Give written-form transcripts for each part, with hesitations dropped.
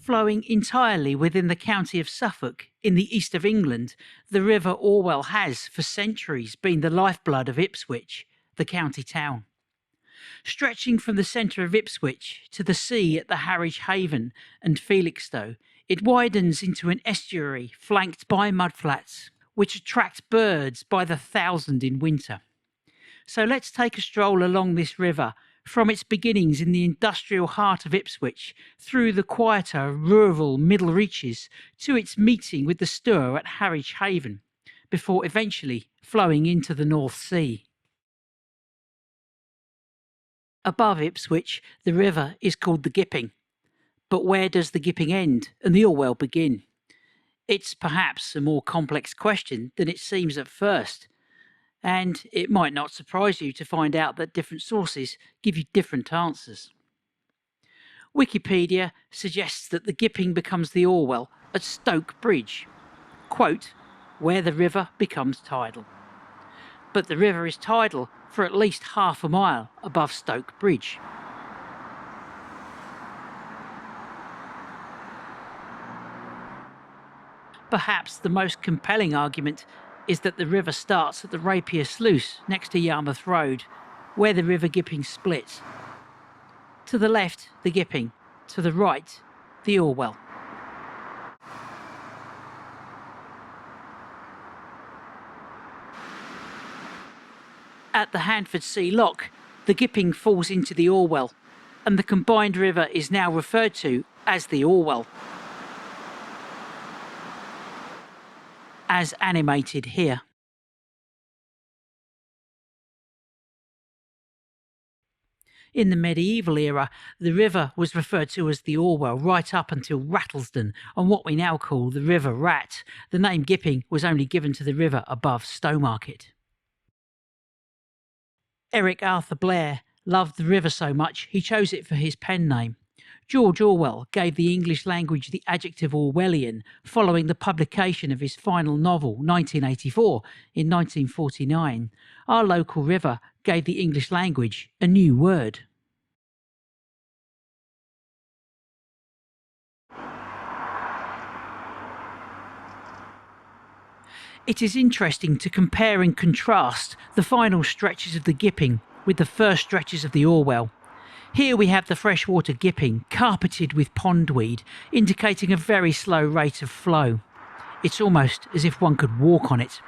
Flowing entirely within the county of Suffolk, in the east of England, the River Orwell has, for centuries, been the lifeblood of Ipswich, the county town. Stretching from the centre of Ipswich to the sea at the Harwich Haven and Felixstowe, it widens into an estuary flanked by mudflats, which attract birds by the thousand in winter. So let's take a stroll along this river, from its beginnings in the industrial heart of Ipswich, through the quieter rural middle reaches, to its meeting with the Stour at Harwich Haven, before eventually flowing into the North Sea. Above Ipswich, the river is called the Gipping. But where does the Gipping end and the Orwell begin? It's perhaps a more complex question than it seems at first, and it might not surprise you to find out that different sources give you different answers. Wikipedia suggests that the Gipping becomes the Orwell at Stoke Bridge, quote, where the river becomes tidal. But the river is tidal for at least half a mile above Stoke Bridge. Perhaps the most compelling argument is that the river starts at the Rapier Sluice next to Yarmouth Road, where the River Gipping splits. To the left, the Gipping; to the right, the Orwell. At the Handford Sea Lock, the Gipping falls into the Orwell, and the combined river is now referred to as the Orwell, as animated here. In the medieval era, the river was referred to as the Orwell right up until Rattlesden, on what we now call the River Rat. The name Gipping was only given to the river above Stowmarket. Eric Arthur Blair loved the river so much he chose it for his pen name. George Orwell gave the English language the adjective Orwellian following the publication of his final novel, 1984, in 1949. Our local river gave the English language a new word. It is interesting to compare and contrast the final stretches of the Gipping with the first stretches of the Orwell. Here we have the freshwater Gipping carpeted with pondweed, indicating a very slow rate of flow. It's almost as if one could walk on it.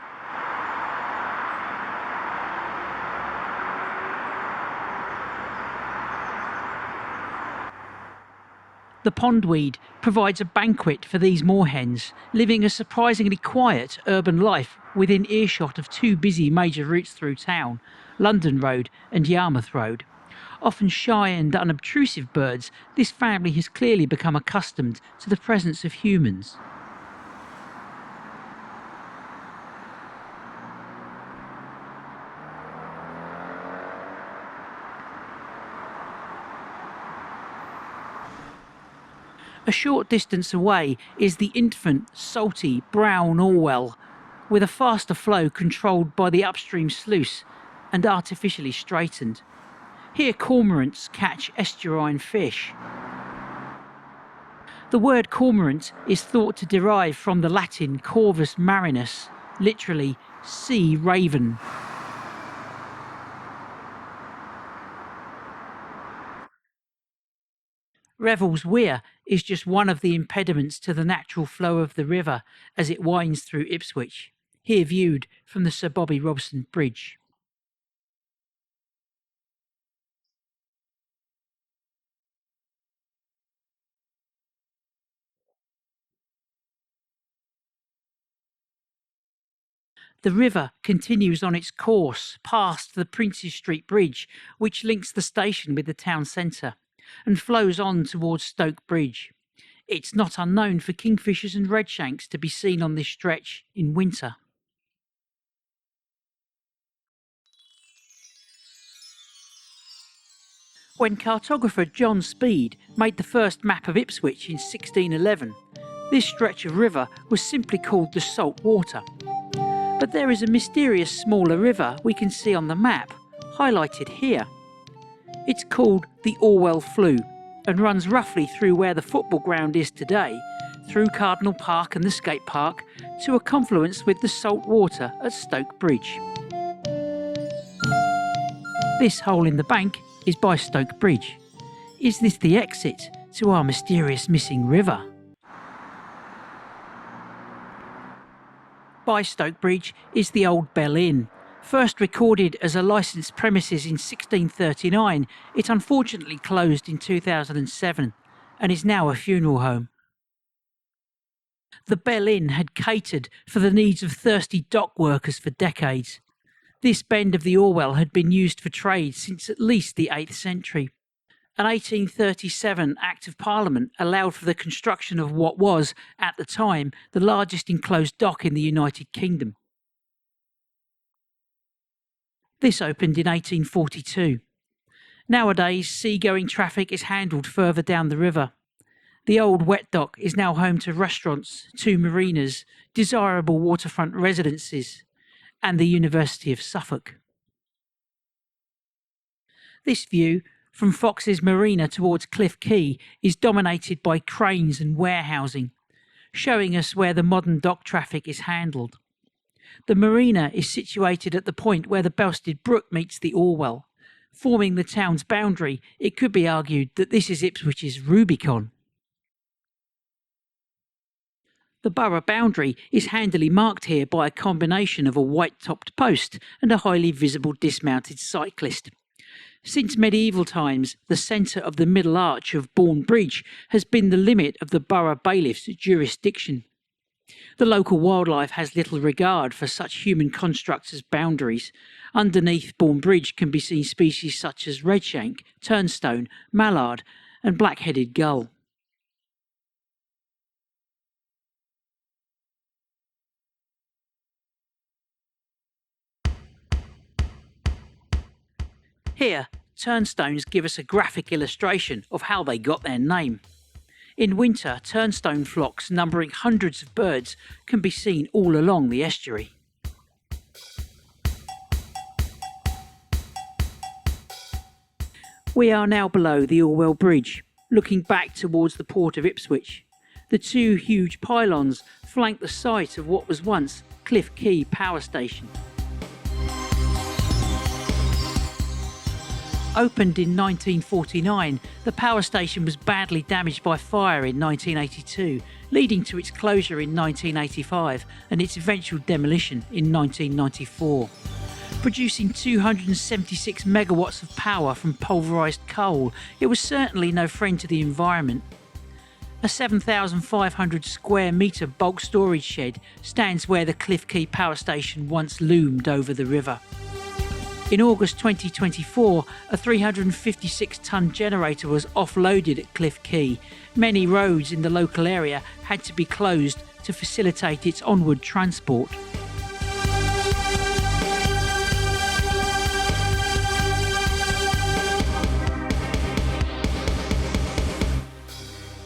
The pondweed provides a banquet for these moorhens, living a surprisingly quiet urban life within earshot of two busy major routes through town, London Road and Yarmouth Road. Often shy and unobtrusive birds, this family has clearly become accustomed to the presence of humans. A short distance away is the infant, salty, brown Orwell, with a faster flow controlled by the upstream sluice and artificially straightened. Here cormorants catch estuarine fish. The word cormorant is thought to derive from the Latin corvus marinus, literally sea raven. Revell's Weir is just one of the impediments to the natural flow of the river as it winds through Ipswich, here viewed from the Sir Bobby Robson Bridge. The river continues on its course past the Princes Street Bridge, which links the station with the town centre, and flows on towards Stoke Bridge. It's not unknown for kingfishers and redshanks to be seen on this stretch in winter. When cartographer John Speed made the first map of Ipswich in 1611, this stretch of river was simply called the Salt Water. But there is a mysterious smaller river we can see on the map, highlighted here. It's called the Orwell Flue, and runs roughly through where the football ground is today, through Cardinal Park and the skate park, to a confluence with the salt water at Stoke Bridge. This hole in the bank is by Stoke Bridge. Is this the exit to our mysterious missing river? By Stoke Bridge is the Old Bell Inn. First recorded as a licensed premises in 1639, it unfortunately closed in 2007 and is now a funeral home. The Bell Inn had catered for the needs of thirsty dock workers for decades. This bend of the Orwell had been used for trade since at least the 8th century. An 1837 Act of Parliament allowed for the construction of what was, at the time, the largest enclosed dock in the United Kingdom. This opened in 1842. Nowadays, seagoing traffic is handled further down the river. The old wet dock is now home to restaurants, 2 marinas, desirable waterfront residences, and the University of Suffolk. This view from Fox's Marina towards Cliff Quay is dominated by cranes and warehousing, showing us where the modern dock traffic is handled. The marina is situated at the point where the Belstead Brook meets the Orwell. Forming the town's boundary, it could be argued that this is Ipswich's Rubicon. The borough boundary is handily marked here by a combination of a white-topped post and a highly visible dismounted cyclist. Since medieval times, the centre of the middle arch of Orwell Bridge has been the limit of the borough bailiff's jurisdiction. The local wildlife has little regard for such human constructs as boundaries. Underneath Orwell Bridge can be seen species such as redshank, turnstone, mallard and black-headed gull. Here, turnstones give us a graphic illustration of how they got their name. In winter, turnstone flocks numbering hundreds of birds can be seen all along the estuary. We are now below the Orwell Bridge, looking back towards the port of Ipswich. The 2 huge pylons flank the site of what was once Cliff Quay Power Station. Opened in 1949, the power station was badly damaged by fire in 1982, leading to its closure in 1985 and its eventual demolition in 1994. Producing 276 megawatts of power from pulverised coal, it was certainly no friend to the environment. A 7,500 square metre bulk storage shed stands where the Cliff Quay power station once loomed over the river. In August 2024, a 356-tonne generator was offloaded at Cliff Quay. Many roads in the local area had to be closed to facilitate its onward transport.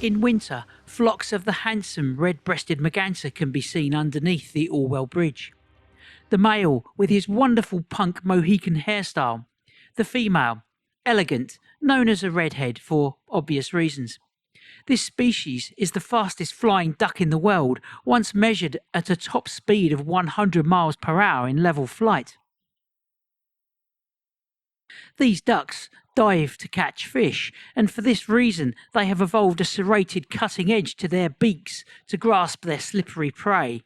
In winter, flocks of the handsome red-breasted merganser can be seen underneath the Orwell Bridge. The male with his wonderful punk Mohican hairstyle. The female, elegant, known as a redhead for obvious reasons. This species is the fastest flying duck in the world, once measured at a top speed of 100 miles per hour in level flight. These ducks dive to catch fish, and for this reason they have evolved a serrated cutting edge to their beaks to grasp their slippery prey,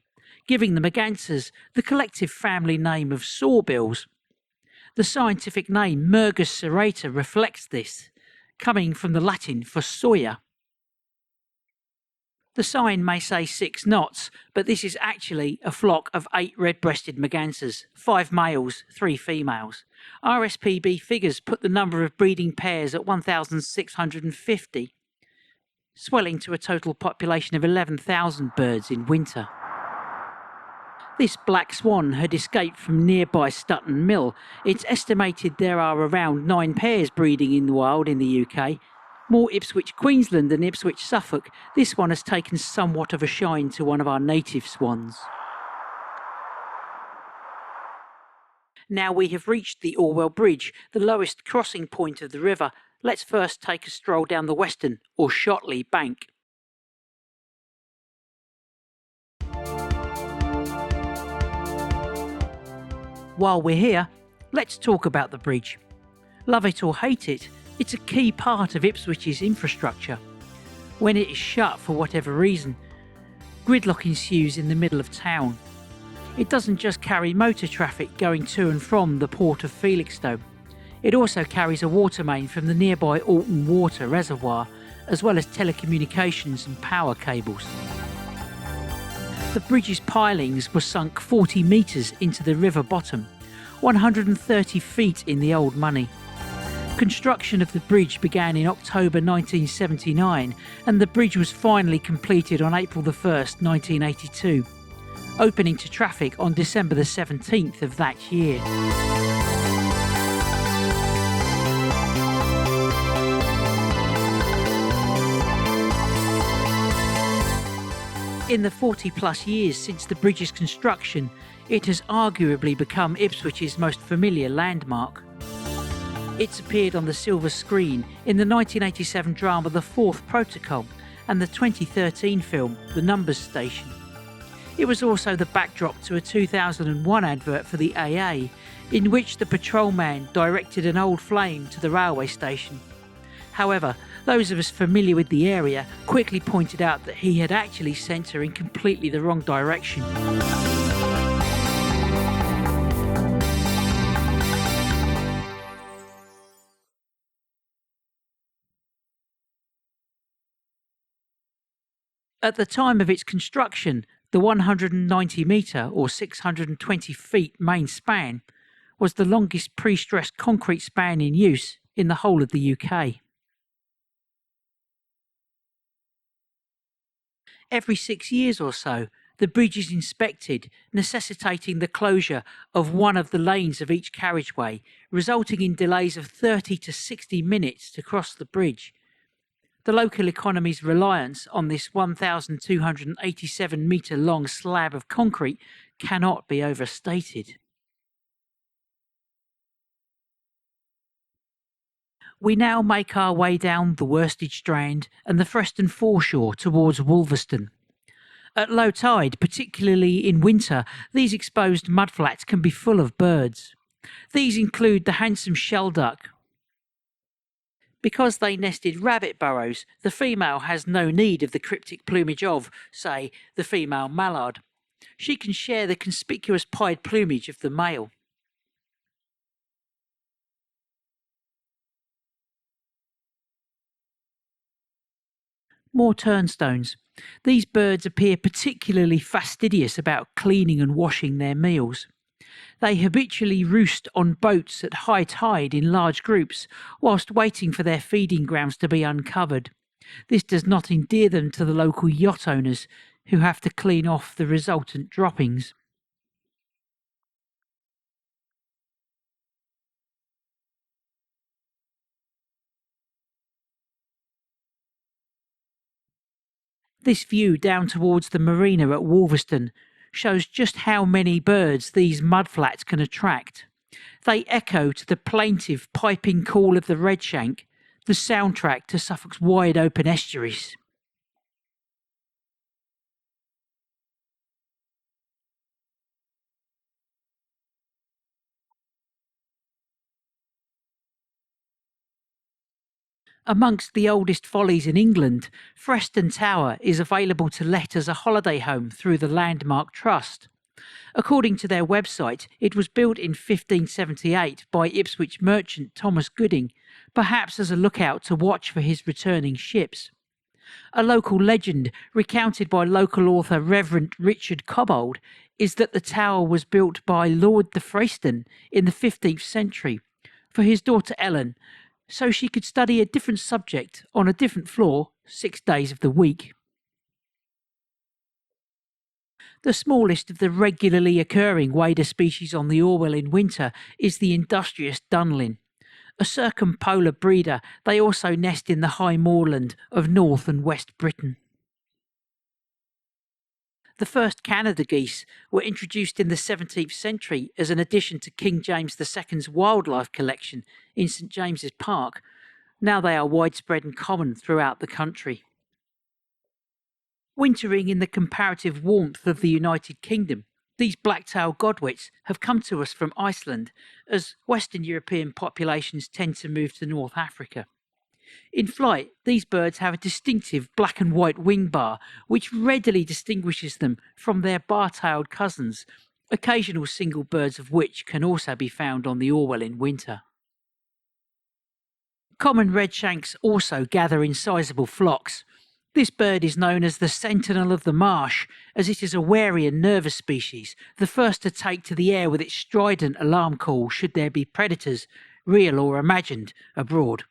giving the mergansers the collective family name of sawbills. The scientific name Mergus serrata reflects this, coming from the Latin for sawyer. The sign may say 6 knots, but this is actually a flock of 8 red-breasted mergansers, 5 males, 3 females. RSPB figures put the number of breeding pairs at 1,650, swelling to a total population of 11,000 birds in winter. This black swan had escaped from nearby Stutton Mill. It's estimated there are around 9 pairs breeding in the wild in the UK. More Ipswich, Queensland than Ipswich, Suffolk, this one has taken somewhat of a shine to one of our native swans. Now we have reached the Orwell Bridge, the lowest crossing point of the river. let's first take a stroll down the western, or Shotley, bank. While we're here, let's talk about the bridge. Love it or hate it, it's a key part of Ipswich's infrastructure. When it is shut for whatever reason, gridlock ensues in the middle of town. It doesn't just carry motor traffic going to and from the port of Felixstowe. It also carries a water main from the nearby Alton Water Reservoir, as well as telecommunications and power cables. The bridge's pilings were sunk 40 metres into the river bottom, 130 feet in the old money. Construction of the bridge began in October 1979, and the bridge was finally completed on April 1st, 1982, opening to traffic on December 17th of that year. In the 40-plus years since the bridge's construction, it has arguably become Ipswich's most familiar landmark. It's appeared on the silver screen in the 1987 drama The Fourth Protocol and the 2013 film The Numbers Station. It was also the backdrop to a 2001 advert for the AA, in which the patrolman directed an old flame to the railway station. However, those of us familiar with the area quickly pointed out that he had actually sent her in completely the wrong direction. At the time of its construction, the 190 metre or 620 feet main span was the longest pre-stressed concrete span in use in the whole of the UK. Every 6 years or so, the bridge is inspected, necessitating the closure of one of the lanes of each carriageway, resulting in delays of 30 to 60 minutes to cross the bridge. The local economy's reliance on this 1,287 metre long slab of concrete cannot be overstated. We now make our way down the Worsted Strand and the Freston foreshore towards Wolverston. At low tide, particularly in winter, these exposed mudflats can be full of birds. These include the handsome shelduck. Because they nested rabbit burrows, the female has no need of the cryptic plumage of, say, the female mallard. She can share the conspicuous pied plumage of the male. More turnstones. These birds appear particularly fastidious about cleaning and washing their meals. They habitually roost on boats at high tide in large groups, whilst waiting for their feeding grounds to be uncovered. This does not endear them to the local yacht owners, who have to clean off the resultant droppings. This view down towards the marina at Wolverston shows just how many birds these mudflats can attract. They echo to the plaintive piping call of the redshank, the soundtrack to Suffolk's wide open estuaries. Amongst the oldest follies in England, Freston Tower is available to let as a holiday home through the Landmark Trust. According to their website, it was built in 1578 by Ipswich merchant Thomas Gooding, perhaps as a lookout to watch for his returning ships. A local legend, recounted by local author Reverend Richard Cobbold, is that the tower was built by Lord de Freston in the 15th century for his daughter Ellen, so she could study a different subject on a different floor 6 days of the week. The smallest of the regularly occurring wader species on the Orwell in winter is the industrious dunlin. A circumpolar breeder, they also nest in the high moorland of North and West Britain. The first Canada geese were introduced in the 17th century as an addition to King James II's wildlife collection in St James's Park, Now they are widespread and common throughout the country. Wintering in the comparative warmth of the United Kingdom, these black-tailed godwits have come to us from Iceland, as Western European populations tend to move to North Africa. In flight, these birds have a distinctive black and white wing bar, which readily distinguishes them from their bar-tailed cousins, occasional single birds of which can also be found on the Orwell in winter. Common redshanks also gather in sizable flocks. This bird is known as the sentinel of the marsh, as it is a wary and nervous species, the first to take to the air with its strident alarm call should there be predators, real or imagined, abroad.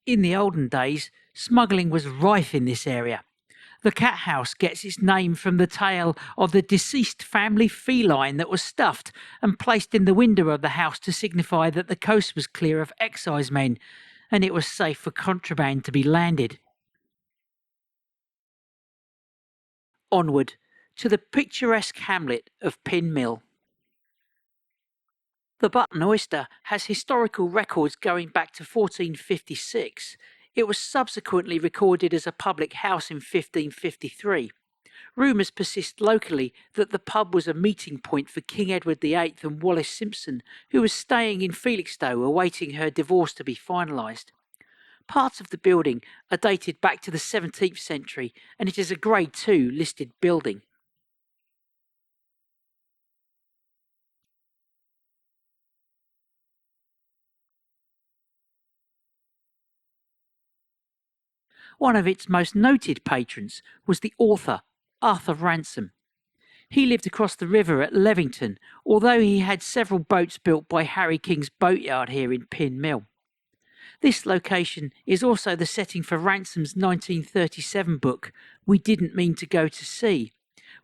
In the olden days, smuggling was rife in this area. The cat house gets its name from the tale of the deceased family feline that was stuffed and placed in the window of the house to signify that the coast was clear of excisemen and it was safe for contraband to be landed. Onward to the picturesque hamlet of Pin Mill. The Button Oyster has historical records going back to 1456. It was subsequently recorded as a public house in 1553. Rumours persist locally that the pub was a meeting point for King Edward VIII and Wallis Simpson, who was staying in Felixstowe awaiting her divorce to be finalised. Parts of the building are dated back to the 17th century, and it is a Grade II listed building. One of its most noted patrons was the author, Arthur Ransom. He lived across the river at Levington, although he had several boats built by Harry King's boatyard here in Pin Mill. This location is also the setting for Ransom's 1937 book, We Didn't Mean to Go to Sea,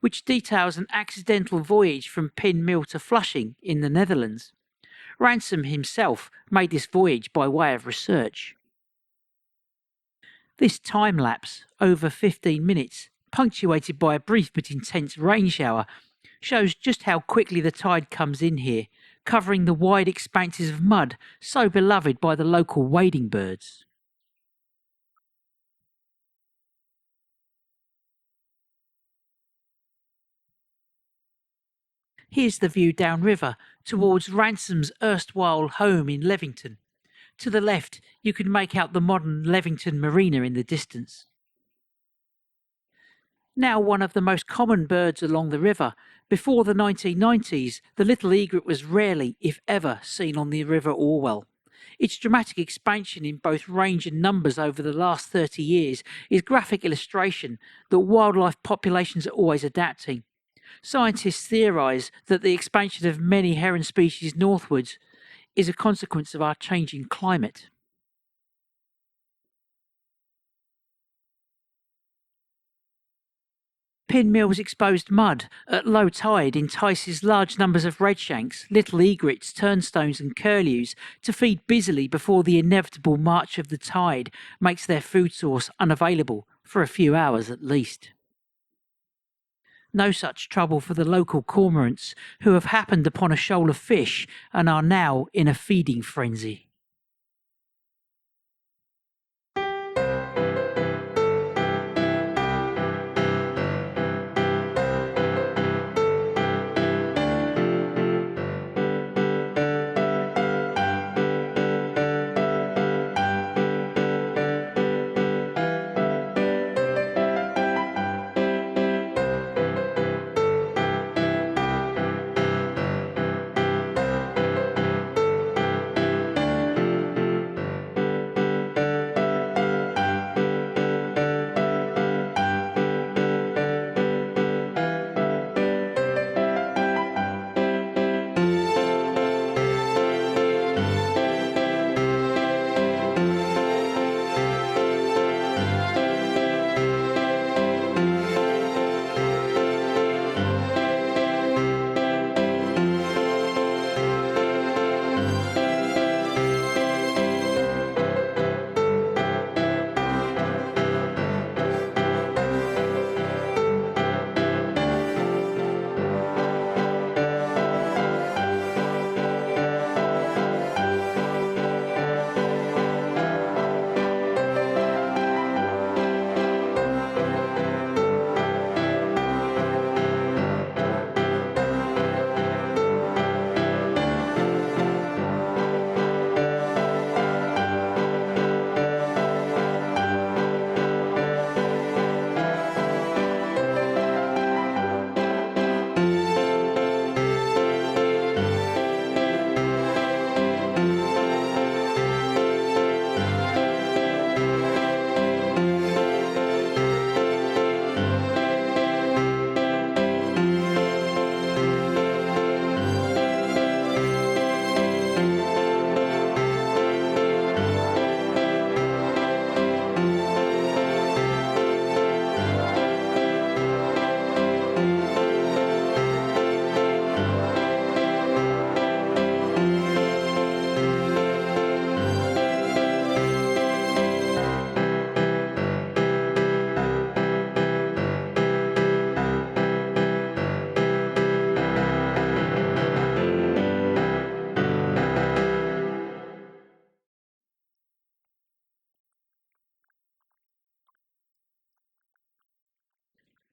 which details an accidental voyage from Pin Mill to Flushing in the Netherlands. Ransom himself made this voyage by way of research. This time lapse, over 15 minutes, punctuated by a brief but intense rain shower, shows just how quickly the tide comes in here, covering the wide expanses of mud so beloved by the local wading birds. Here's the view downriver towards Ransom's erstwhile home in Levington. To the left, you can make out the modern Levington Marina in the distance. Now one of the most common birds along the river, before the 1990s, the little egret was rarely, if ever, seen on the River Orwell. Its dramatic expansion in both range and numbers over the last 30 years is graphic illustration that wildlife populations are always adapting. Scientists theorise that the expansion of many heron species northwards is a consequence of our changing climate. Pin Mill's exposed mud at low tide entices large numbers of redshanks, little egrets, turnstones and curlews to feed busily before the inevitable march of the tide makes their food source unavailable for a few hours at least. No such trouble for the local cormorants, who have happened upon a shoal of fish and are now in a feeding frenzy.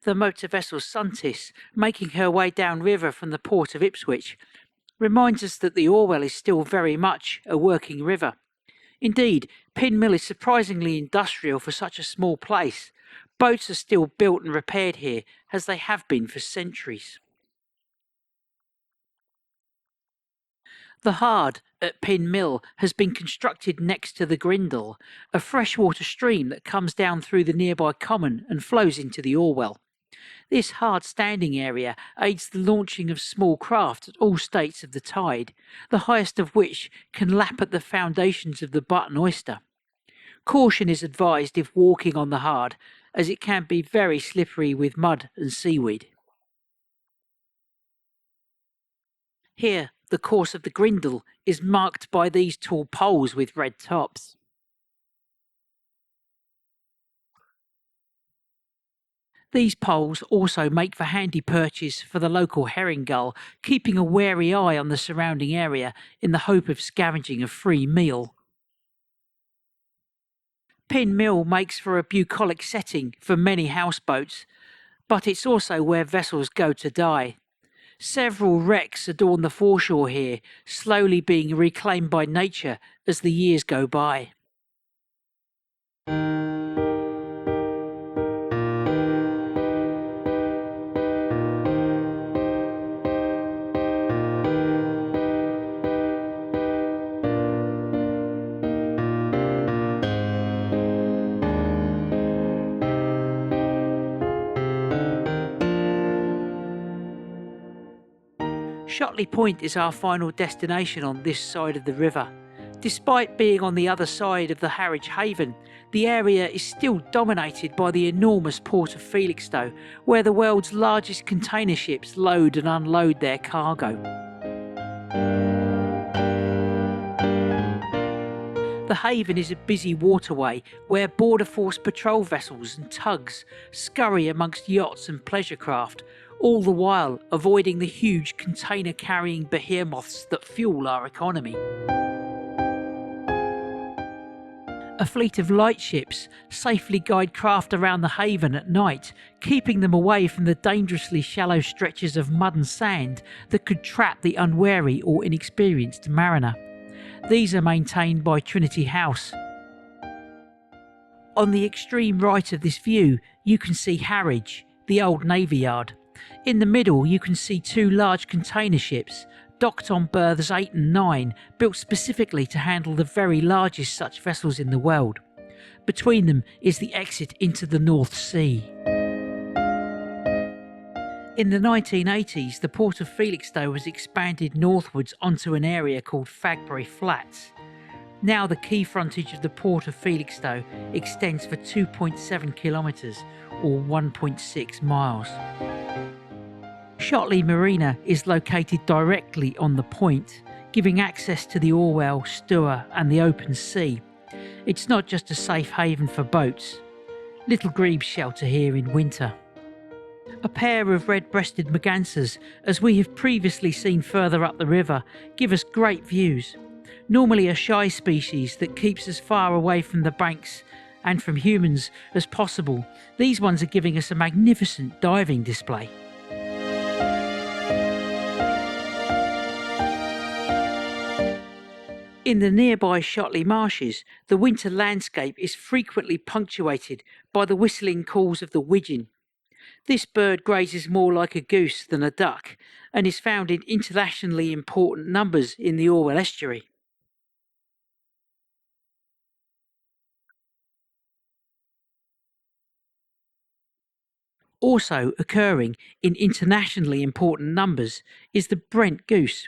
The motor vessel Suntis, making her way downriver from the port of Ipswich, reminds us that the Orwell is still very much a working river. Indeed, Pin Mill is surprisingly industrial for such a small place. Boats are still built and repaired here, as they have been for centuries. The Hard at Pin Mill has been constructed next to the Grindle, a freshwater stream that comes down through the nearby common and flows into the Orwell. This hard standing area aids the launching of small craft at all states of the tide, the highest of which can lap at the foundations of the Button Oyster. Caution is advised if walking on the Hard, as it can be very slippery with mud and seaweed. Here, the course of the Grindle is marked by these tall poles with red tops. These poles also make for handy perches for the local herring gull, keeping a wary eye on the surrounding area in the hope of scavenging a free meal. Pin Mill makes for a bucolic setting for many houseboats, but it's also where vessels go to die. Several wrecks adorn the foreshore here, slowly being reclaimed by nature as the years go by. Shotley Point is our final destination on this side of the river. Despite being on the other side of the Harwich Haven, the area is still dominated by the enormous port of Felixstowe, where the world's largest container ships load and unload their cargo. The haven is a busy waterway where Border Force patrol vessels and tugs scurry amongst yachts and pleasure craft, all the while avoiding the huge container-carrying behemoths that fuel our economy. A fleet of lightships safely guide craft around the haven at night, keeping them away from the dangerously shallow stretches of mud and sand that could trap the unwary or inexperienced mariner. These are maintained by Trinity House. On the extreme right of this view, you can see Harwich, the old Navy Yard. In the middle, you can see two large container ships, docked on berths 8 and 9, built specifically to handle the very largest such vessels in the world. Between them is the exit into the North Sea. In the 1980s, the port of Felixstowe was expanded northwards onto an area called Fagbury Flats. Now the key frontage of the port of Felixstowe extends for 2.7 kilometres or 1.6 miles. Shotley Marina is located directly on the point, giving access to the Orwell, Stour and the open sea. It's not just a safe haven for boats. Little grebes shelter here in winter. A pair of red-breasted mergansers, as we have previously seen further up the river, give us great views. Normally a shy species that keeps as far away from the banks and from humans as possible, these ones are giving us a magnificent diving display. In the nearby Shotley Marshes, the winter landscape is frequently punctuated by the whistling calls of the widgeon. This bird grazes more like a goose than a duck and is found in internationally important numbers in the Orwell estuary. Also occurring in internationally important numbers is the Brent goose.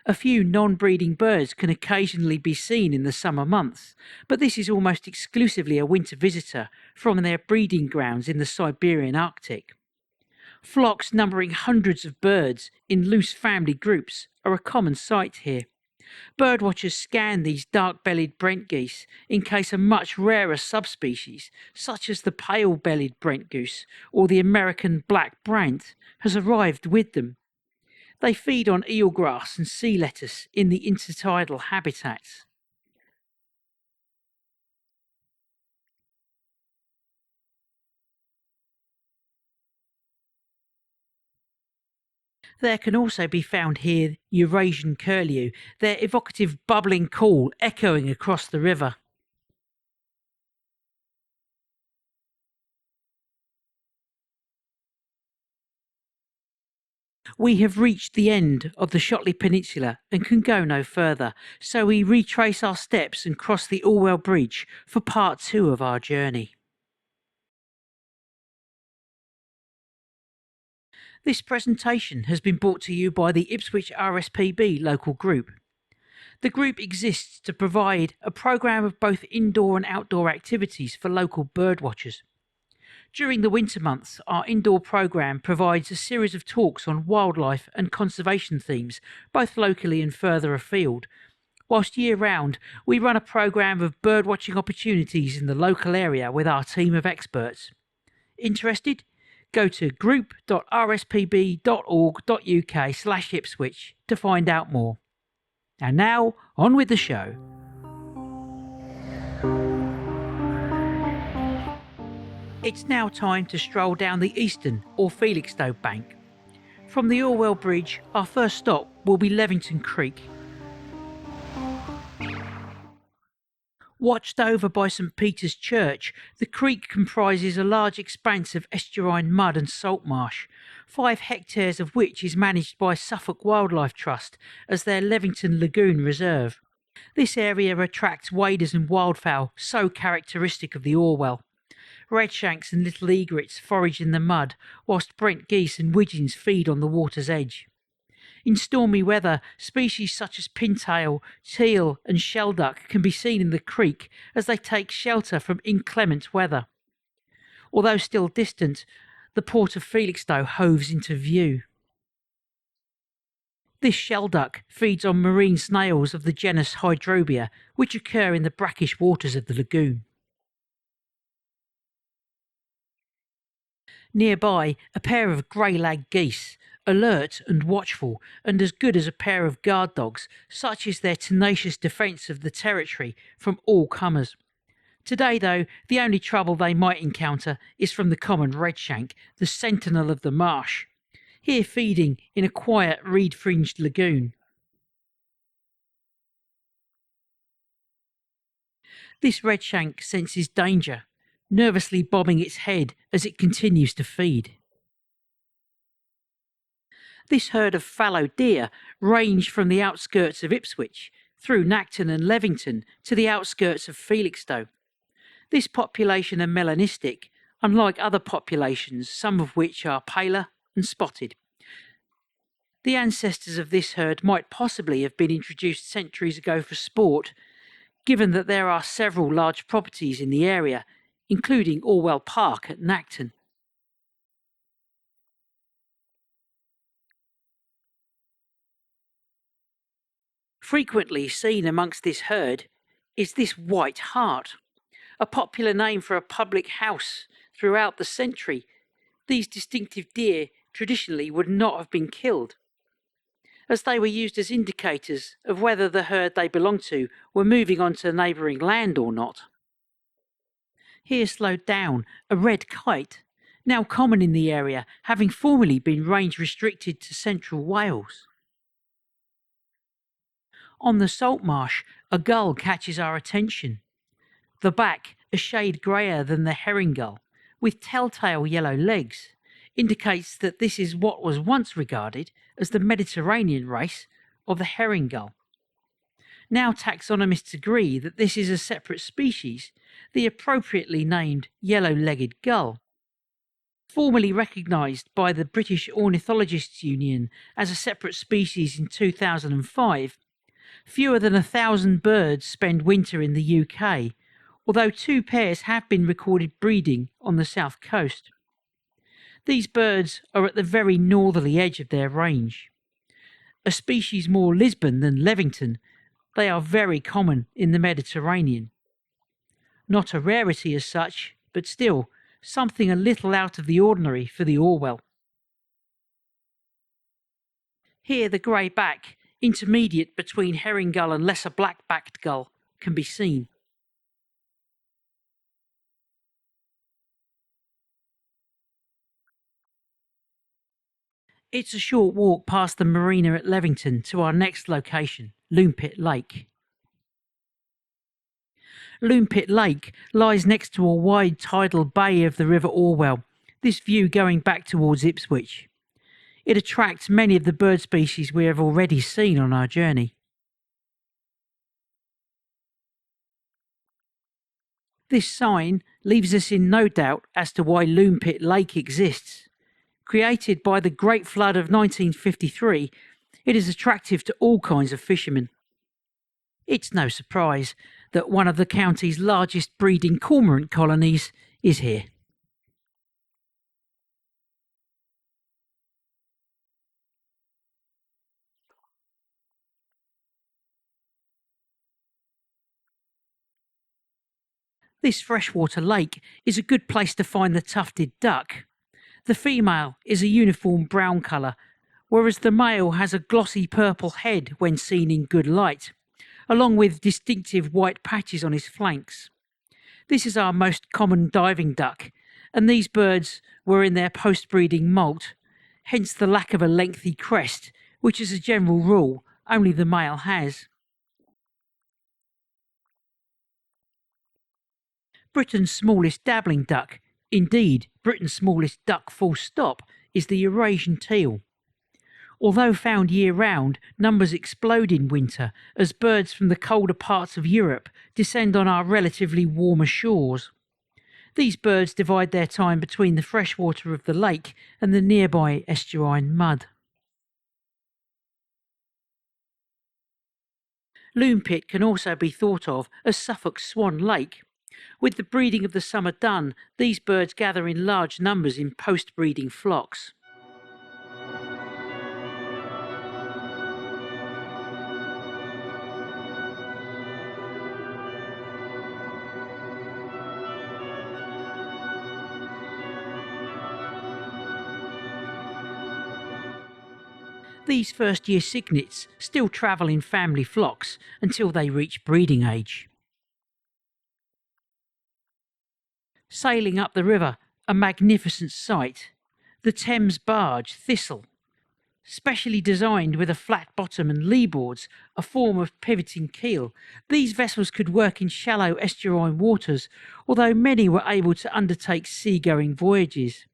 A few non-breeding birds can occasionally be seen in the summer months, but this is almost exclusively a winter visitor from their breeding grounds in the Siberian Arctic. Flocks numbering hundreds of birds in loose family groups are a common sight here. Birdwatchers scan these dark-bellied Brent geese in case a much rarer subspecies, such as the pale-bellied Brent goose or the American black brant, has arrived with them. They feed on eelgrass and sea lettuce in the intertidal habitats. There can also be found here Eurasian curlew, their evocative bubbling call echoing across the river. We have reached the end of the Shotley Peninsula and can go no further, so we retrace our steps and cross the Orwell Bridge for part 2 of our journey. This presentation has been brought to you by the Ipswich RSPB local group. The group exists to provide a programme of both indoor and outdoor activities for local birdwatchers. During the winter months, our indoor programme provides a series of talks on wildlife and conservation themes, both locally and further afield. Whilst year-round, we run a programme of birdwatching opportunities in the local area with our team of experts. Interested? Go to group.rspb.org.uk/Ipswich to find out more. And now, on with the show. It's now time to stroll down the eastern or Felixstowe bank. From the Orwell Bridge, our first stop will be Levington Creek. Watched over by St Peter's Church, the creek comprises a large expanse of estuarine mud and salt marsh, 5 hectares of which is managed by Suffolk Wildlife Trust as their Levington Lagoon Reserve. This area attracts waders and wildfowl so characteristic of the Orwell. Redshanks and little egrets forage in the mud, whilst Brent geese and widgeons feed on the water's edge. In stormy weather, species such as pintail, teal and shelduck can be seen in the creek as they take shelter from inclement weather. Although still distant, the port of Felixstowe hoves into view. This shelduck feeds on marine snails of the genus Hydrobia, which occur in the brackish waters of the lagoon. Nearby, a pair of grey-lag geese, alert and watchful, and as good as a pair of guard dogs, such is their tenacious defence of the territory from all comers. Today, though, the only trouble they might encounter is from the common redshank, the sentinel of the marsh, here feeding in a quiet reed-fringed lagoon. This redshank senses danger, nervously bobbing its head as it continues to feed. This herd of fallow deer range from the outskirts of Ipswich, through Nacton and Levington, to the outskirts of Felixstowe. This population are melanistic, unlike other populations, some of which are paler and spotted. The ancestors of this herd might possibly have been introduced centuries ago for sport, given that there are several large properties in the area, including Orwell Park at Nacton. Frequently seen amongst this herd is this white hart, a popular name for a public house throughout the century. These distinctive deer traditionally would not have been killed, as they were used as indicators of whether the herd they belonged to were moving on to neighbouring land or not. Here slowed down a red kite, now common in the area, having formerly been range restricted to central Wales. On the salt marsh, a gull catches our attention. The back, a shade greyer than the herring gull, with telltale yellow legs, indicates that this is what was once regarded as the Mediterranean race of the herring gull. Now taxonomists agree that this is a separate species, the appropriately named yellow-legged gull. Formally recognised by the British Ornithologists' Union as a separate species in 2005, fewer than 1,000 birds spend winter in the UK, although 2 pairs have been recorded breeding on the south coast. These birds are at the very northerly edge of their range. A species more Lisbon than Levington, they are very common in the Mediterranean. Not a rarity as such, but still something a little out of the ordinary for the Orwell. Here the grey back, intermediate between herring gull and lesser black-backed gull, can be seen. It's a short walk past the marina at Levington to our next location, Loompit Lake. Loompit Lake lies next to a wide tidal bay of the River Orwell, this view going back towards Ipswich. It attracts many of the bird species we have already seen on our journey. This sign leaves us in no doubt as to why Loompit Lake exists. Created by the Great Flood of 1953, it is attractive to all kinds of fishermen. It's no surprise that one of the county's largest breeding cormorant colonies is here. This freshwater lake is a good place to find the tufted duck. The female is a uniform brown colour, whereas the male has a glossy purple head when seen in good light, along with distinctive white patches on his flanks. This is our most common diving duck, and these birds were in their post-breeding moult, hence the lack of a lengthy crest, which as a general rule only the male has. Britain's smallest dabbling duck, indeed Britain's smallest duck full stop, is the Eurasian teal. Although found year-round, numbers explode in winter as birds from the colder parts of Europe descend on our relatively warmer shores. These birds divide their time between the freshwater of the lake and the nearby estuarine mud. Loompit can also be thought of as Suffolk's Swan Lake. With the breeding of the summer done, these birds gather in large numbers in post-breeding flocks. These first-year cygnets still travel in family flocks until they reach breeding age. Sailing up the river, a magnificent sight. The Thames barge, Thistle, specially designed with a flat bottom and lee boards, a form of pivoting keel. These vessels could work in shallow estuarine waters, although many were able to undertake seagoing voyages.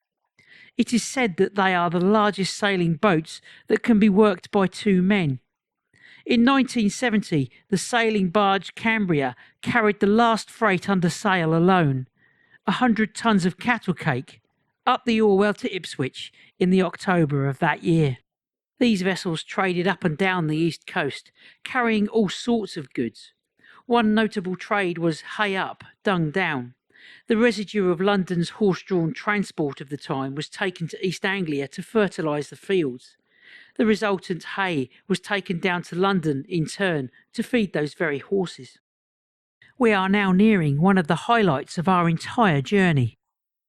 It is said that they are the largest sailing boats that can be worked by two men. In 1970, the sailing barge Cambria carried the last freight under sail alone, 100 tons of cattle cake, up the Orwell to Ipswich in the October of that year. These vessels traded up and down the east coast, carrying all sorts of goods. One notable trade was hay up, dung down. The residue of London's horse-drawn transport of the time was taken to East Anglia to fertilise the fields. The resultant hay was taken down to London in turn to feed those very horses. We are now nearing one of the highlights of our entire journey.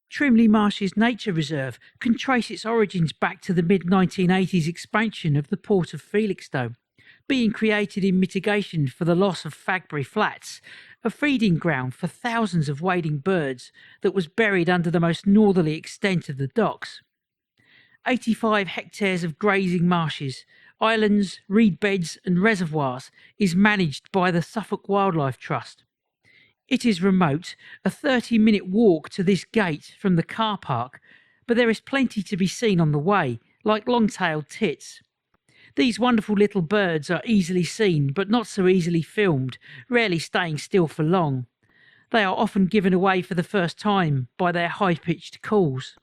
Trimley Marshes Nature Reserve can trace its origins back to the mid-1980s expansion of the port of Felixstowe, being created in mitigation for the loss of Fagbury Flats, a feeding ground for thousands of wading birds that was buried under the most northerly extent of the docks. 85 hectares of grazing marshes, islands, reed beds and reservoirs is managed by the Suffolk Wildlife Trust. It is remote, a 30-minute walk to this gate from the car park, but there is plenty to be seen on the way, like long-tailed tits. These wonderful little birds are easily seen, but not so easily filmed, rarely staying still for long. They are often given away for the first time by their high-pitched calls.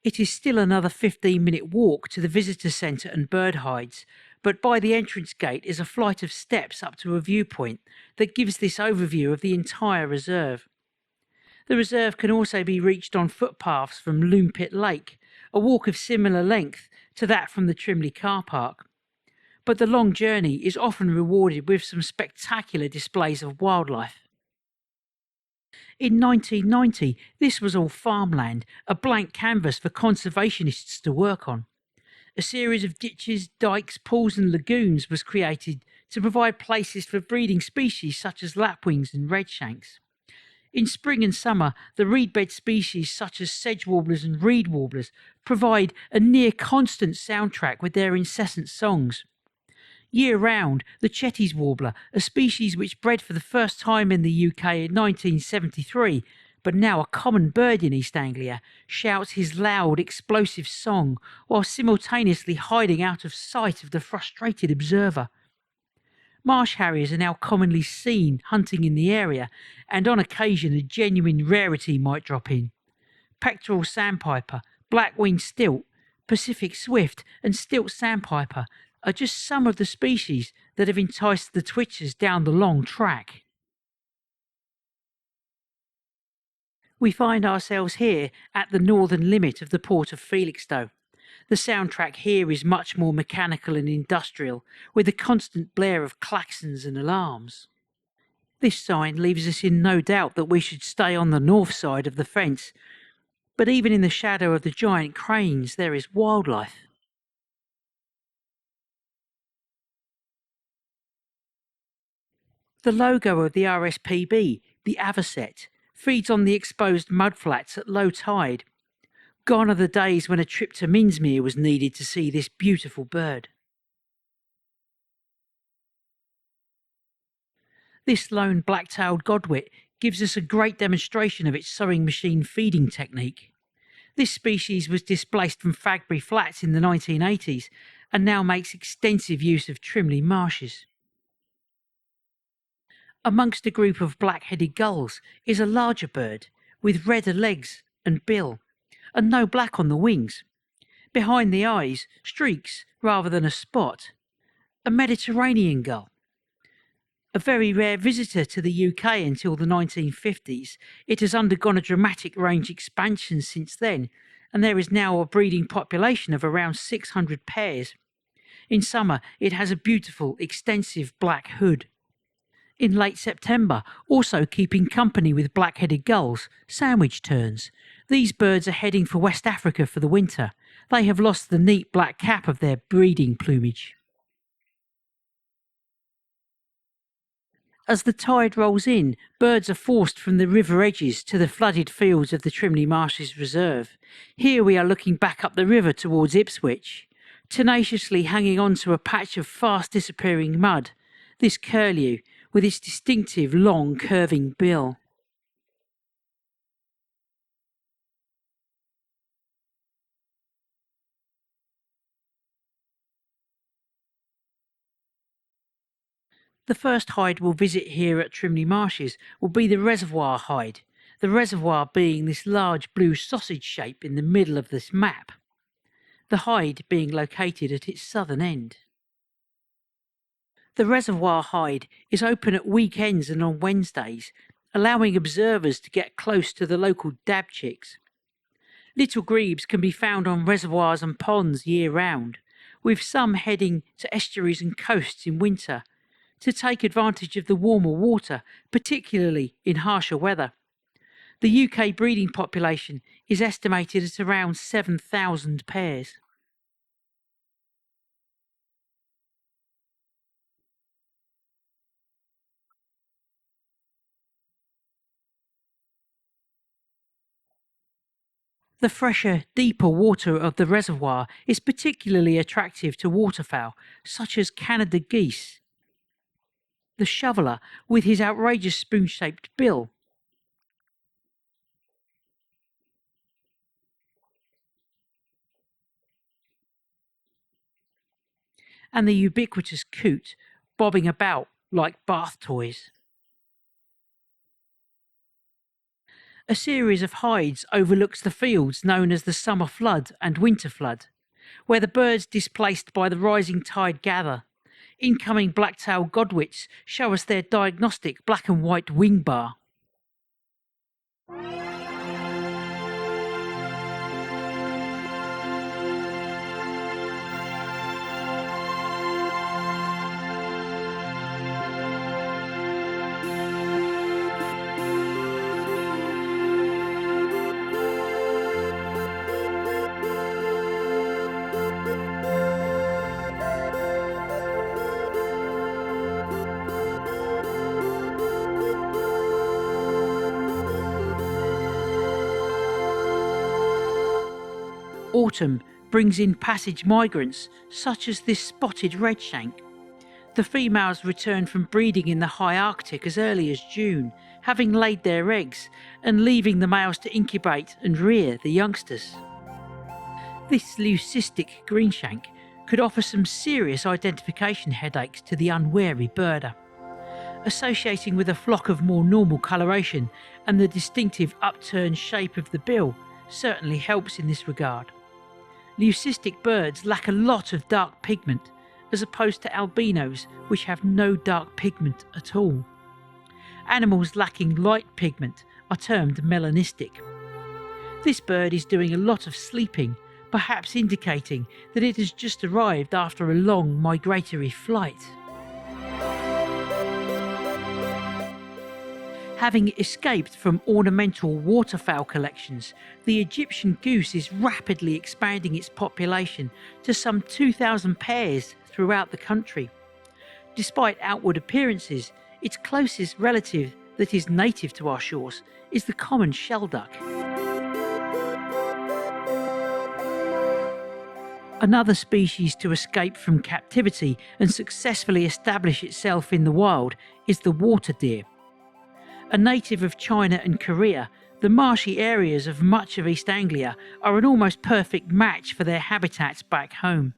It is still another 15-minute walk to the visitor centre and bird hides, but by the entrance gate is a flight of steps up to a viewpoint that gives this overview of the entire reserve. The reserve can also be reached on footpaths from Loompit Lake, a walk of similar length to that from the Trimley car park. But the long journey is often rewarded with some spectacular displays of wildlife. In 1990, this was all farmland, a blank canvas for conservationists to work on. A series of ditches, dikes, pools and lagoons was created to provide places for breeding species such as lapwings and redshanks. In spring and summer, the reedbed species such as sedge warblers and reed warblers provide a near constant soundtrack with their incessant songs. Year round, the Chetty's warbler, a species which bred for the first time in the UK in 1973, but now a common bird in East Anglia, shouts his loud, explosive song while simultaneously hiding out of sight of the frustrated observer. Marsh harriers are now commonly seen hunting in the area, and on occasion a genuine rarity might drop in. Pectoral sandpiper, black-winged stilt, Pacific swift and stilt sandpiper are just some of the species that have enticed the twitchers down the long track. We find ourselves here at the northern limit of the port of Felixstowe. The soundtrack here is much more mechanical and industrial, with a constant blare of klaxons and alarms. This sign leaves us in no doubt that we should stay on the north side of the fence, but even in the shadow of the giant cranes there is wildlife. The logo of the RSPB, the avocet, feeds on the exposed mudflats at low tide. Gone are the days when a trip to Minsmere was needed to see this beautiful bird. This lone black-tailed godwit gives us a great demonstration of its sewing machine feeding technique. This species was displaced from Fagbury Flats in the 1980s and now makes extensive use of Trimley Marshes. Amongst a group of black-headed gulls is a larger bird with redder legs and bill, and no black on the wings. Behind the eyes, streaks rather than a spot. A Mediterranean gull. A very rare visitor to the UK until the 1950s, it has undergone a dramatic range expansion since then, and there is now a breeding population of around 600 pairs. In summer, it has a beautiful, extensive black hood. In late September, also keeping company with black-headed gulls, sandwich terns. These birds are heading for West Africa for the winter. They have lost the neat black cap of their breeding plumage. As the tide rolls in, birds are forced from the river edges to the flooded fields of the Trimley Marshes Reserve. Here we are looking back up the river towards Ipswich, tenaciously hanging on to a patch of fast disappearing mud, this curlew, with its distinctive long curving bill. The first hide we'll visit here at Trimley Marshes will be the reservoir hide, the reservoir being this large blue sausage shape in the middle of this map, the hide being located at its southern end. The reservoir hide is open at weekends and on Wednesdays, allowing observers to get close to the local dabchicks. Little grebes can be found on reservoirs and ponds year-round, with some heading to estuaries and coasts in winter, to take advantage of the warmer water, particularly in harsher weather. The UK breeding population is estimated at around 7,000 pairs. The fresher, deeper water of the reservoir is particularly attractive to waterfowl, such as Canada geese, the shoveler with his outrageous spoon-shaped bill, and the ubiquitous coot, bobbing about like bath toys. A series of hides overlooks the fields known as the summer flood and winter flood, where the birds displaced by the rising tide gather. Incoming black-tailed godwits show us their diagnostic black and white wing bar. Autumn brings in passage migrants such as this spotted redshank. The females return from breeding in the high Arctic as early as June, having laid their eggs and leaving the males to incubate and rear the youngsters. This leucistic greenshank could offer some serious identification headaches to the unwary birder. Associating with a flock of more normal coloration and the distinctive upturned shape of the bill certainly helps in this regard. Leucistic birds lack a lot of dark pigment, as opposed to albinos, which have no dark pigment at all. Animals lacking light pigment are termed melanistic. This bird is doing a lot of sleeping, perhaps indicating that it has just arrived after a long migratory flight. Having escaped from ornamental waterfowl collections, the Egyptian goose is rapidly expanding its population to some 2,000 pairs throughout the country. Despite outward appearances, its closest relative that is native to our shores is the common shelduck. Another species to escape from captivity and successfully establish itself in the wild is the water deer. A native of China and Korea, the marshy areas of much of East Anglia are an almost perfect match for their habitats back home.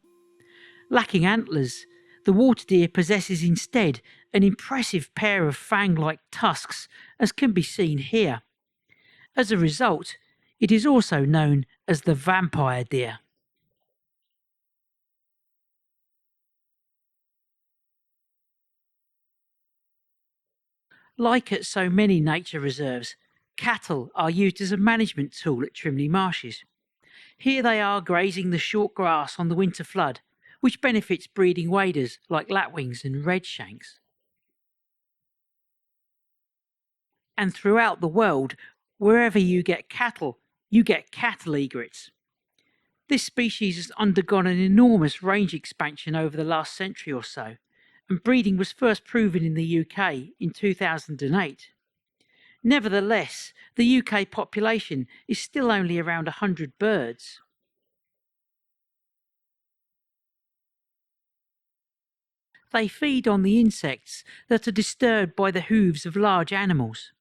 Lacking antlers, the water deer possesses instead an impressive pair of fang-like tusks, as can be seen here. As a result, it is also known as the vampire deer. Like at so many nature reserves, cattle are used as a management tool at Trimley Marshes. Here they are grazing the short grass on the winter flood, which benefits breeding waders like lapwings and redshanks. And throughout the world, wherever you get cattle egrets. This species has undergone an enormous range expansion over the last century or so, and breeding was first proven in the UK in 2008. Nevertheless, the UK population is still only around 100 birds. They feed on the insects that are disturbed by the hooves of large animals.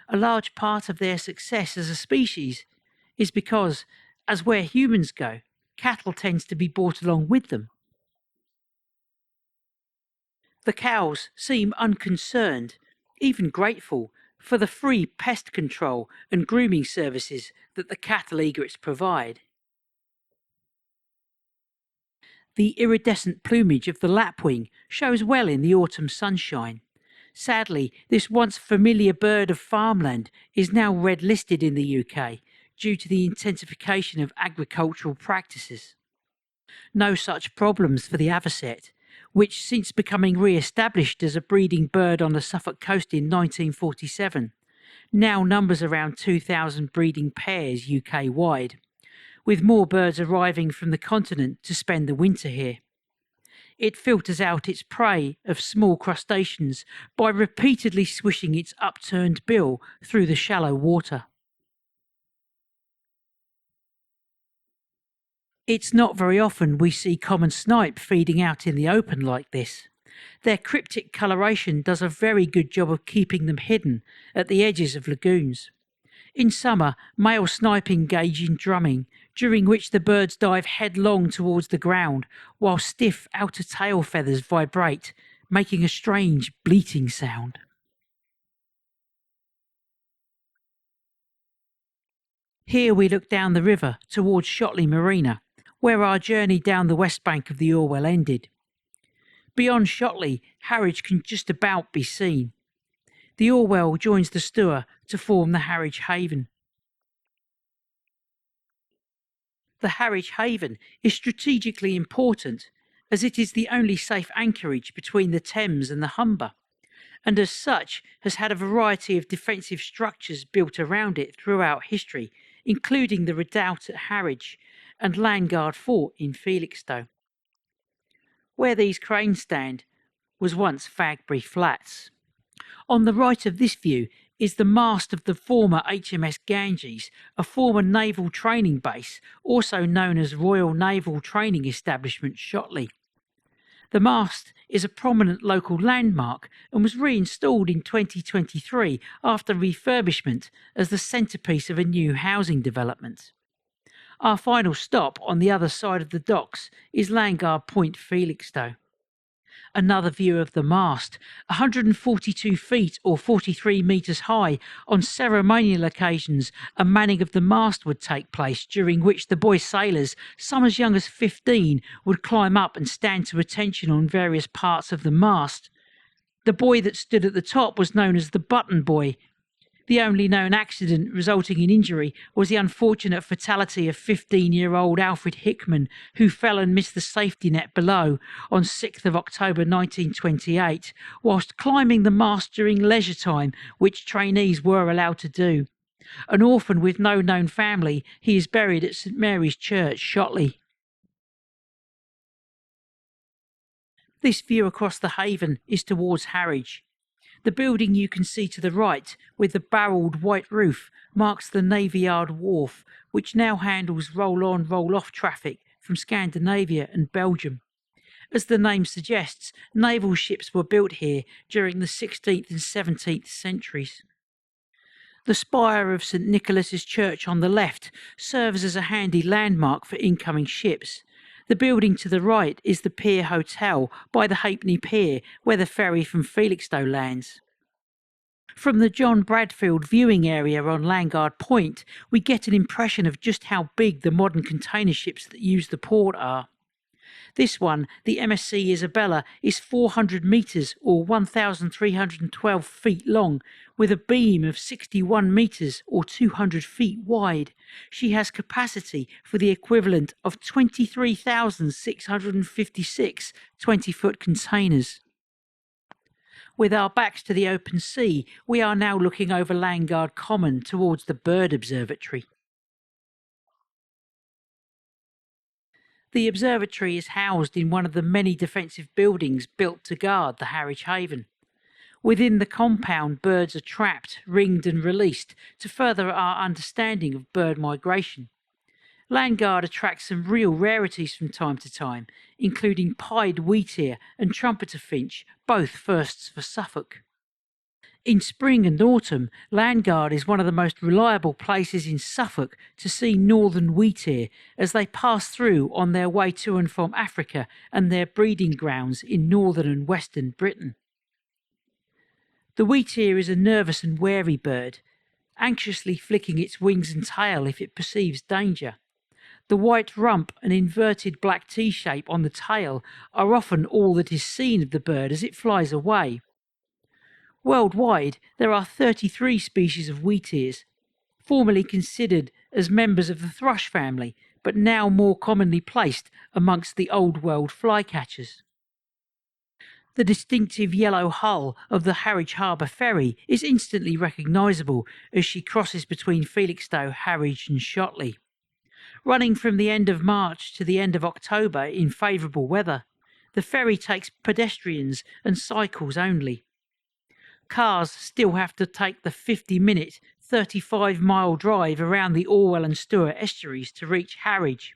A large part of their success as a species is because, as where humans go, cattle tends to be brought along with them. The cows seem unconcerned, even grateful, for the free pest control and grooming services that the cattle egrets provide. The iridescent plumage of the lapwing shows well in the autumn sunshine. Sadly, this once familiar bird of farmland is now red listed in the UK due to the intensification of agricultural practices. No such problems for the avocet, which since becoming re-established as a breeding bird on the Suffolk coast in 1947, now numbers around 2,000 breeding pairs UK-wide, with more birds arriving from the continent to spend the winter here. It filters out its prey of small crustaceans by repeatedly swishing its upturned bill through the shallow water. It's not very often we see common snipe feeding out in the open like this. Their cryptic coloration does a very good job of keeping them hidden at the edges of lagoons. In summer, male snipe engage in drumming, during which the birds dive headlong towards the ground, while stiff outer tail feathers vibrate, making a strange bleating sound. Here we look down the river towards Shotley Marina, where our journey down the west bank of the Orwell ended. Beyond Shotley, Harwich can just about be seen. The Orwell joins the Stour to form the Harwich Haven. The Harwich Haven is strategically important as it is the only safe anchorage between the Thames and the Humber, and as such has had a variety of defensive structures built around it throughout history, including the redoubt at Harwich and Landguard Fort in Felixstowe. Where these cranes stand was once Fagbury Flats. On the right of this view is the mast of the former HMS Ganges, a former naval training base, also known as Royal Naval Training Establishment Shotley. The mast is a prominent local landmark and was reinstalled in 2023 after refurbishment as the centrepiece of a new housing development. Our final stop on the other side of the docks is Landguard Point, Felixstowe. Another view of the mast, 142 feet or 43 metres high. On ceremonial occasions, a manning of the mast would take place, during which the boy sailors, some as young as 15, would climb up and stand to attention on various parts of the mast. The boy that stood at the top was known as the button boy. The only known accident resulting in injury was the unfortunate fatality of 15-year-old Alfred Hickman, who fell and missed the safety net below on 6th of October 1928, whilst climbing the mast during leisure time, which trainees were allowed to do. An orphan with no known family, he is buried at St Mary's Church, Shotley. This view across the haven is towards Harwich. The building you can see to the right, with the barrelled white roof, marks the Navy Yard Wharf, which now handles roll-on, roll-off traffic from Scandinavia and Belgium. As the name suggests, naval ships were built here during the 16th and 17th centuries. The spire of St Nicholas's Church on the left serves as a handy landmark for incoming ships. The building to the right is the Pier Hotel by the Halfpenny Pier, where the ferry from Felixstowe lands. From the John Bradfield viewing area on Landguard Point, we get an impression of just how big the modern container ships that use the port are. This one, the MSC Isabella, is 400 metres or 1,312 feet long, with a beam of 61 metres or 200 feet wide. She has capacity for the equivalent of 23,656 20-foot containers. With our backs to the open sea, we are now looking over Landguard Common towards the Bird Observatory. The observatory is housed in one of the many defensive buildings built to guard the Harwich Haven. Within the compound, birds are trapped, ringed and released to further our understanding of bird migration. Landguard attracts some real rarities from time to time, including pied wheatear and trumpeter finch, both firsts for Suffolk. In spring and autumn, Landguard is one of the most reliable places in Suffolk to see northern wheatear as they pass through on their way to and from Africa and their breeding grounds in northern and western Britain. The wheatear is a nervous and wary bird, anxiously flicking its wings and tail if it perceives danger. The white rump and inverted black T-shape on the tail are often all that is seen of the bird as it flies away. Worldwide, there are 33 species of wheatears, formerly considered as members of the thrush family, but now more commonly placed amongst the Old World flycatchers. The distinctive yellow hull of the Harwich Harbour ferry is instantly recognisable as she crosses between Felixstowe, Harwich and Shotley. Running from the end of March to the end of October in favourable weather, the ferry takes pedestrians and cycles only. Cars still have to take the 50-minute, 35-mile drive around the Orwell and Stour estuaries to reach Harwich.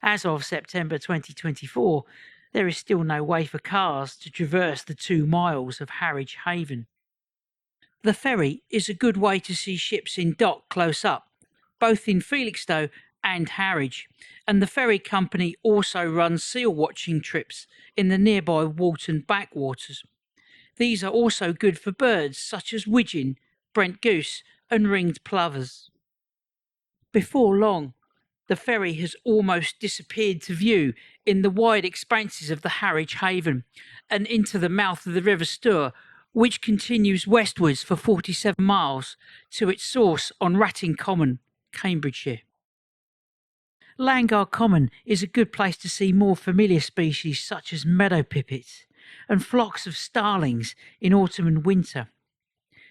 As of September 2024, there is still no way for cars to traverse the 2 miles of Harwich Haven. The ferry is a good way to see ships in dock close up, both in Felixstowe and Harwich, and the ferry company also runs seal watching trips in the nearby Walton backwaters. These are also good for birds such as widgeon, Brent goose and ringed plovers. Before long, the ferry has almost disappeared to view in the wide expanses of the Harwich Haven and into the mouth of the River Stour, which continues westwards for 47 miles to its source on Ratting Common, Cambridgeshire. Landguard Common is a good place to see more familiar species such as meadow pipits and flocks of starlings in autumn and winter.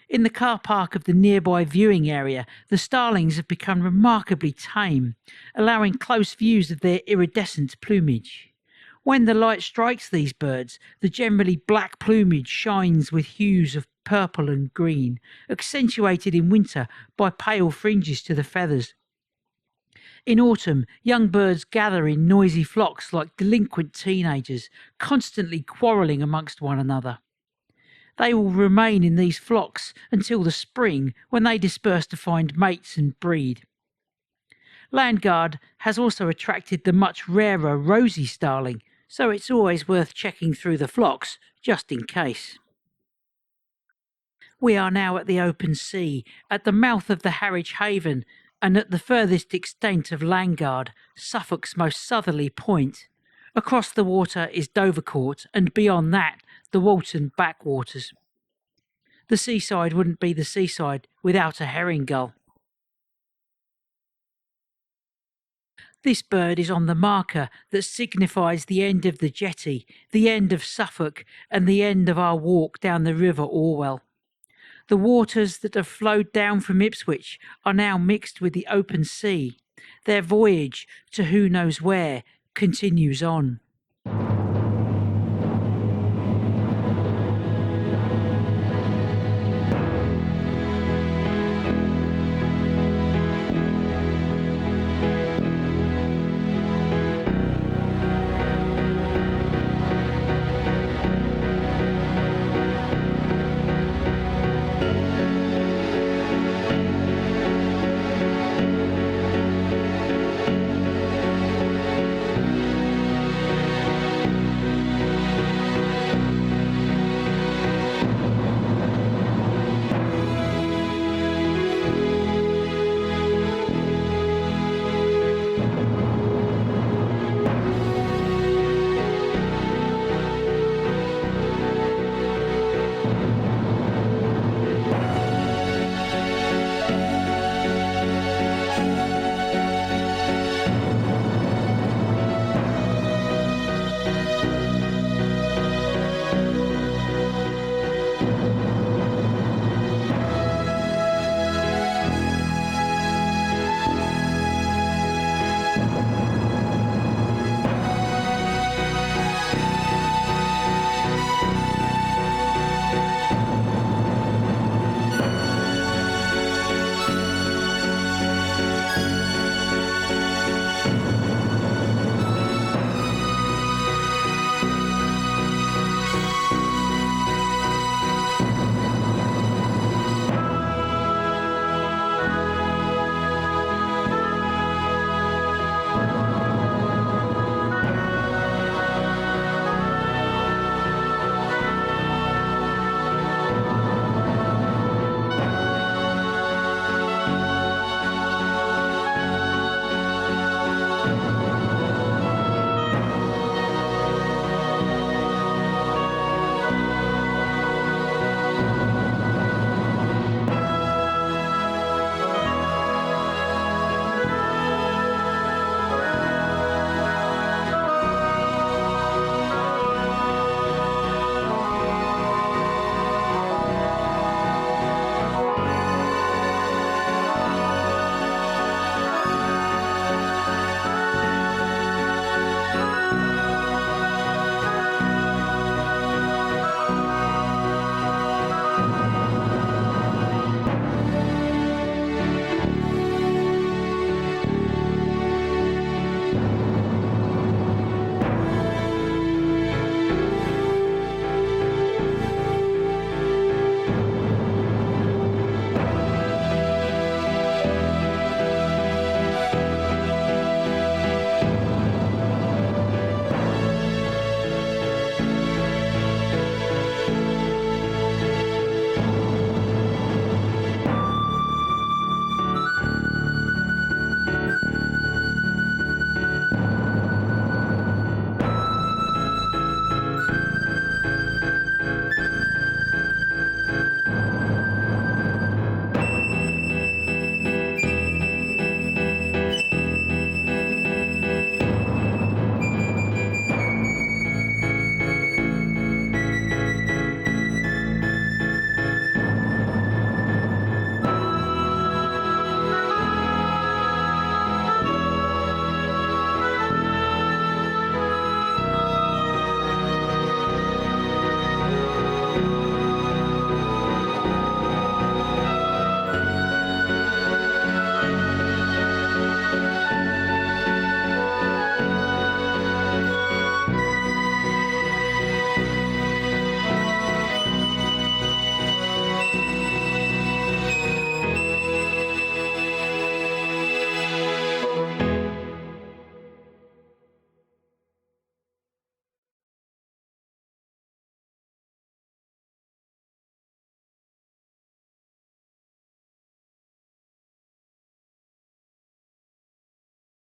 In the car park of the nearby viewing area, the starlings have become remarkably tame, allowing close views of their iridescent plumage. When the light strikes these birds, the generally black plumage shines with hues of purple and green, accentuated in winter by pale fringes to the feathers. In autumn, young birds gather in noisy flocks like delinquent teenagers, constantly quarrelling amongst one another. They will remain in these flocks until the spring, when they disperse to find mates and breed. Landguard has also attracted the much rarer rosy starling, so it's always worth checking through the flocks, just in case. We are now at the open sea, at the mouth of the Harwich Haven, and at the furthest extent of Landguard, Suffolk's most southerly point. Across the water is Dovercourt, and beyond that, the Walton backwaters. The seaside wouldn't be the seaside without a herring gull. This bird is on the marker that signifies the end of the jetty, the end of Suffolk, and the end of our walk down the River Orwell. The waters that have flowed down from Ipswich are now mixed with the open sea. Their voyage to who knows where continues on.